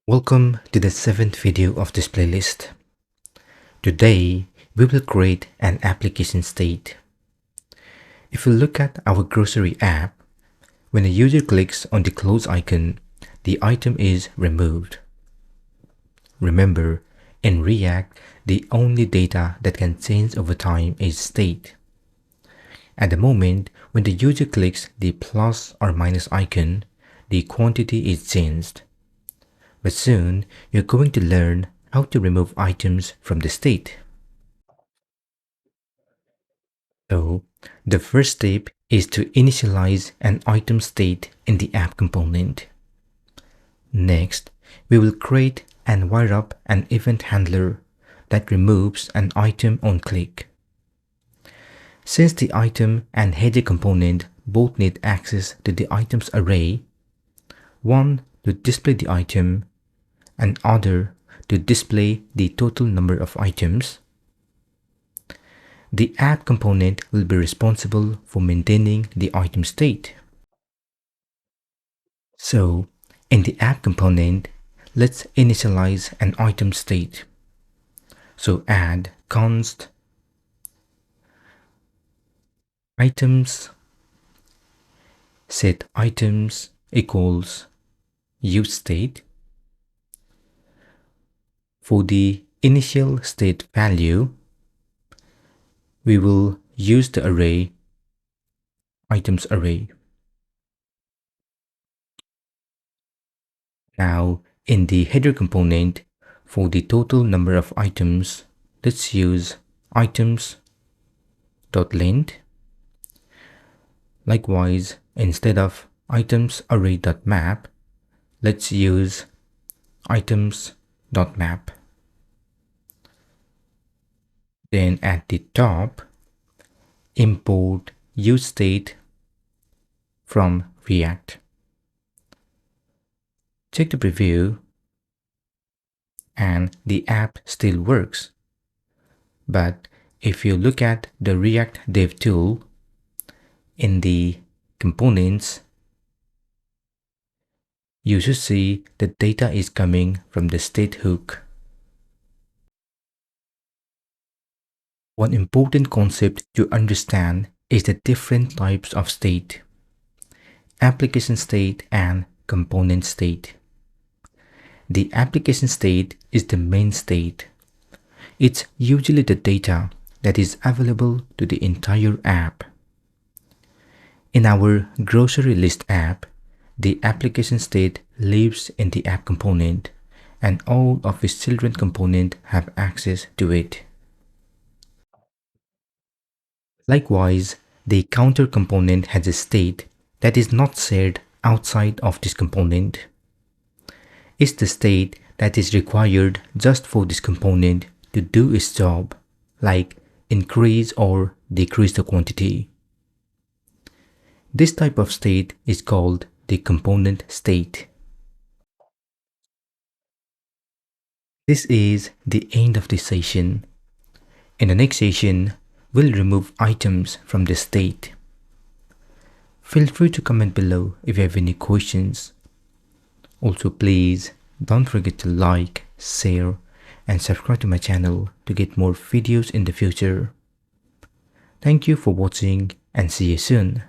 Welcome to the 7th video of this playlist. Today, we will create an application state. If we look at our grocery app, when a user clicks on the close icon, the item is removed. Remember, in React, the only data that can change over time is state. At the moment, when the user clicks the plus or minus icon, the quantity is changed. But soon, you're going to learn how to remove items from the state. So, the first step is to initialize an item state in the app component. Next, we will create and wire up an event handler that removes an item on click. Since the item and header component both need access to the items array, one to display the item and other to display the total number of items, the app component will be responsible for maintaining the item state. So, in the app component, let's initialize an item state. So add const items set items equals use state. For the initial state value, we will use the array items array. Now, in the header component, for the total number of items, let's use items.length. Likewise, instead of items array.map, let's use items.map. Then at the top, import useState from React. Check the preview and the app still works. But if you look at the React Dev tool, in the components, you should see the data is coming from the state hook. One important concept to understand is the different types of state: application state and component state. The application state is the main state. It's usually the data that is available to the entire app. In our grocery list app, the application state lives in the app component, and all of its children components have access to it. Likewise, the counter component has a state that is not shared outside of this component. It's the state that is required just for this component to do its job, like increase or decrease the quantity. This type of state is called the component state. This is the end of this session. In the next session, we'll remove items from the state. Feel free to comment below if you have any questions. Also, please don't forget to like, share, and subscribe to my channel to get more videos in the future. Thank you for watching and see you soon.